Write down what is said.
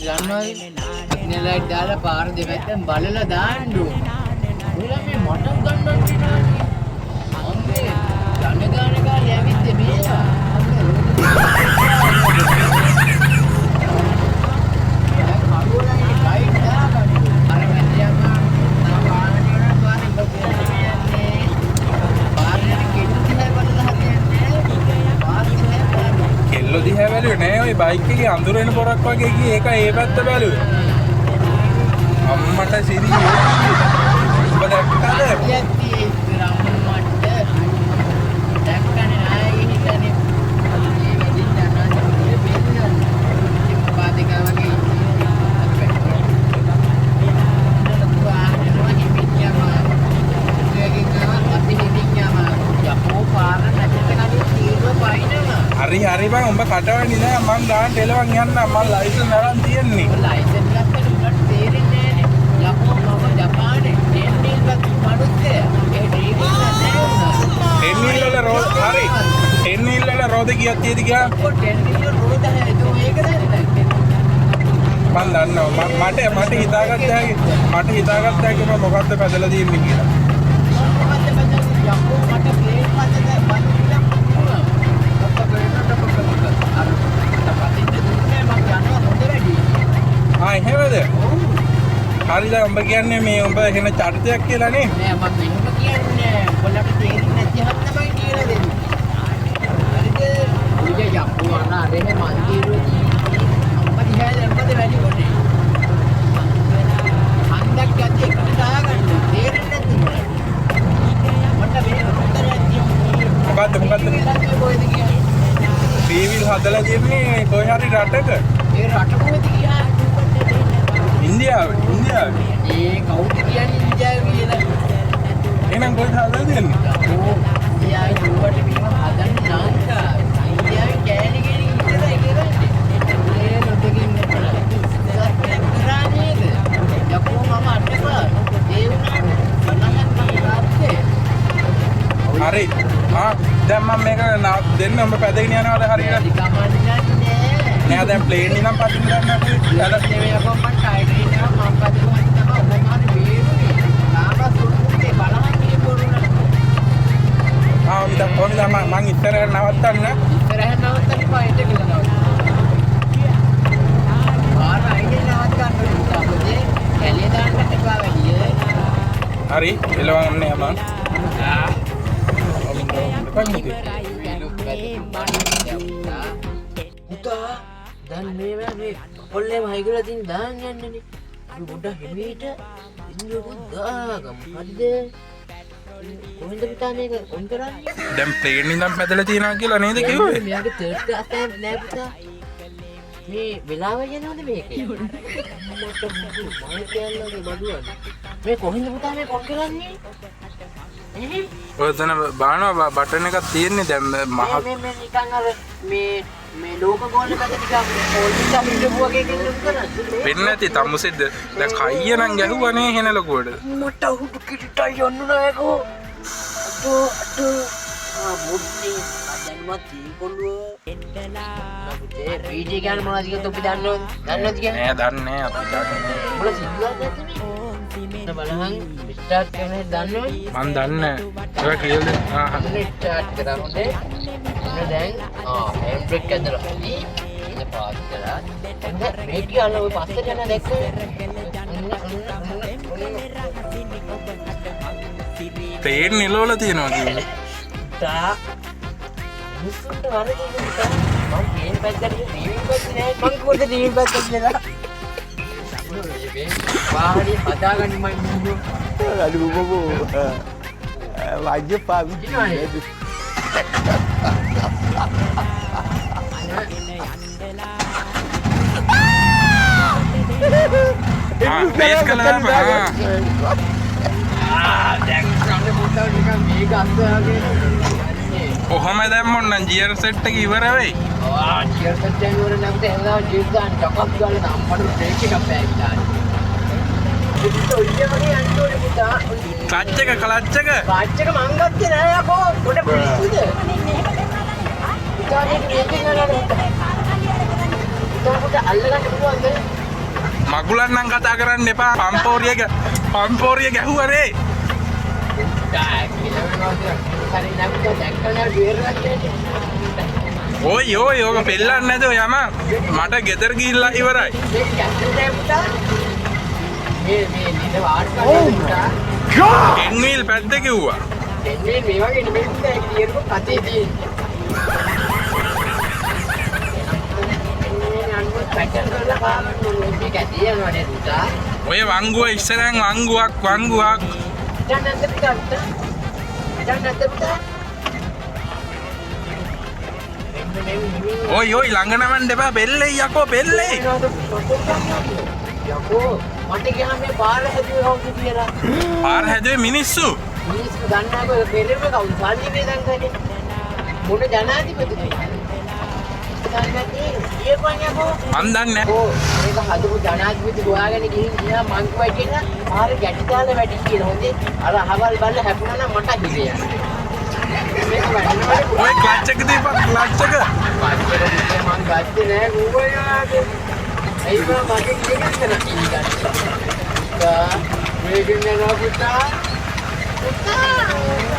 ගන්නවා signal light දාලා පාර දෙපැත්තෙන් බලලා දාන්න ඕනේ. මේ මට ගන්නන්න නෑ. අම්මේ ජනගාන කාලේ ඇවිත් මේවා. කෙල්ලෝ දිහා බැලුවේ නෑ ඔය බයික් එකේ අඳුර එන පොරක් වගේ ගියේ ඒක ඒ පැත්ත බැලුවේ. අම්මට සිරි ඔබ දැක්කද? හරි හරි බං උඹ කටවන්නේ නෑ මං ගාන ටෙලවන් යන්න මං ලයිසන්ස් අරන් තියෙන්නේ. ලයිසන්ස් ගත්තට උඹට තේරෙන්නේ නෑනේ. යකෝ මම ජපානේ ටෙන්නිල් ගත්ත මනුස්සය. ඒ ඩ්‍රීවිං නෑ. ටෙන්නිල් වල රෝද හරි. ටෙන්නිල් වල රෝද කීයක් තියෙද කියලා? ඔය ටෙන්නිල් වල රෝද හැදෝ ඒක දැනද? මං දන්නවා මට හිතාගත්ත හැකි මම මොකද්ද පැදලා තියෙන්නේ කියලා. මොකද්ද පැදලා යකෝ මට ප්ලේන් පස්සට එහෙමද? හරිද උඹ කියන්නේ මේ උඹ එහෙම චරිතයක් කියලා නේ? නෑ මම එහෙම කියන්නේ ඔයාලට තේරෙන්නේ නැති හත් තමයි කියලා දෙන්නේ. හරිද? ඊට යප්පු අනා රෙහෙ මන්දිරුවදී අම්මා දිහා දැම්මද වැඩි කොටේ. හන්දක් ගැත්තේ එකට දාගන්න තේරෙන්නේ නැති මොකද? මට මේ මොකද්ද? කොහෙද කියන්නේ? ටීවී හදලා දෙන්නේ කොයි හරි රටක. ඒ රට කොහෙද කියන්නේ? ඉන්දියාවේ. ඒ කවුද කියන්නේ ඉන්දියාවේ කියලා? එහෙනම් කොහෙද හදලා දෙන්නේ? ඕ ඉන්දියාවේ දුවට මේව හදන්න නාන්කා. ඉන්දියාවේ කෑලි කෑලි ඉතරයි කරන්නේ. ඒ නොදකින් නේද? යකෝ මම අටපා. ඒ වුණාට හරි. දැන් මම මේක දෙන්න උඹ පැදගෙන යනවාද හරියට? නෑ දැන් ප්ලේන් එකක් පදින්න ගන්න අපි. යාලා නෙවෙයි යකෝ මම ටයිට් එකක් මම පදිනවා තමයි ඔබ මානේ වේරුනේ. තාම සුළුකේ බලහන් කියපොරුණා. මං ඉස්සරහ නවත්තන්න. ඉස්සරහ නවත්තන්න පයින්ට කියලා නවත්තන්න. ආර අයිනේ නවත්තන්න උන්ටාපදේ කැලිය දාන්න එපා වැඩි. හරි එලවන්නේ මං. පුතා දැන් මේවා මේ පොල්ලේම හයිගලා තින් දාන්න යන්නනේ. අපි පොඩ්ඩක් හිමීට ඉන්නකො දාගමු. හරිද? කොහෙන්ද පුතා මේක ඔන් කරන්නේ? දැන් ප්ලේන් ඉඳන් පැදලා තියනවා කියලා නේද කිව්වේ? මෙයාගේ තර්ඩ් ක්ලාස් එකක් නෑ පුතා. මේ වෙලාව යනවද මේක? මට මම කියන්නේ බඩුවනේ. මේ කොහෙන්ද පුතා මේ කොන් කරන්නේ? ඔය තන බානවා බටන් එකක් තියෙන්නේ දැන් මහ මේ නිකන් අර මේ ලෝක ගෝල පැද ටිකක් පොලිස් අපිට වගේ කෙනෙක් කරන්නේ. වෙන්නේ නැති තමුසෙද්ද දැන් කයිය නම් ගැහුවනේ හෙන ලොකුවට. මට උඩු කිරිටයි යන්න නෑකෝ. අතෝ බුද්ධි දැන්වත් තීකොළුව ඒ පීටි ගන්න මොනවද කියලා ඔබ දන්නවද කියන්නේ? නෑ දන්නේ අපි දන්නේ. මොකද සිද්ධාර්ථ නැතිනේ. බලහන් ස්ටාර්ට් කරන්නේ දන්නවද? මන් දන්නේ. ඒක කියලා ස්ටාර්ට් කරා හොඳේ. දැන් හෑන්ඩ් බ්‍රේක් ඇදලා හරි. ඉතින් පාස් කරා. දැන් මේ කියලා ඔය පස්සට යන දැක්කද? ප්ලේන් නිලවල තියෙනවා කියන්නේ. තා මුසුන්ට වරදී දුන්නා. මම ප්ලේන් පැත්තට ටීවී පැත්ත නෑ. මං කොහෙද ටීවී පැත්තට කියලා. වාහනේ හදාගන්න මම ඉන්නවා. අඩු බබෝ. වජ්‍ය පාවිච්චි. බේස් කළාම දැන් ගන්න මොකද නිකන් මේක අස්සාගේ. කොහොම දැම්මොත් නම් ජියර් සෙට් එක ඉවර වෙයි. ජියර් සෙට් එක ඉවර නැත්නම් එහෙනම් ජීත් ගන්න ටොප් ගාලා නම් අපට බ්‍රේක් එකක් බෑගිලා. ඒක ඔය වගේ අන්තෝනේ පුතා. ක්ලච් එක ක්ලච් එක මං ගත්තේ නෑ යකෝ. පොඩ පිස්සුද? පුතා මේක මේකෙන් ගන්න. පුතා පුතා අල්ලගන්න පුළුවන්ද? මගුලන් නම් කතා කරන්න එපා. පම්පෝරිය ගැහුවා රේ. ඔය ඕක පෙල්ලන්නේ නැතෝ යම. මට ගෙදර ගිහිල්ලා ඉවරයි. එන්විල් පැද්ද කිව්වා. ඔය වංගුව ඉස්සරෙන් වංගුවක්. ඔයි ළඟ නමන්න එපා. බෙල්ලේ යකෝ බෙල්ලේ. යකෝ මට ගියාම මේ පාර හැදුවේ කවුද කියලා. පාර හැදුවේ මිනිස්සු. මිනිස්සු දන්නාකෝ පෙරේම කවුද සල්ලිනේ දැන් ගන්නේ. මොන ජනාධිපතිද? මන් දන්නේ ඕ මේක හදපු ජනාධිපති හොයාගෙන ගිහින් ගියා මං කිව්වා කියලා පාර ගැටි දාලා වැඩි කියලා. හොඳේ අර අහවල් බල්ල හැපුණා නම් මට හිතේ යනවා. ඔය ක්ලච් එක දීපන් ක්ලච් එක. මං ගත්තේ නෑ ගෝවයාගේ. ඒ මගේ කියන්නේ නැහැ. මේක නෑ පුතා. පුතා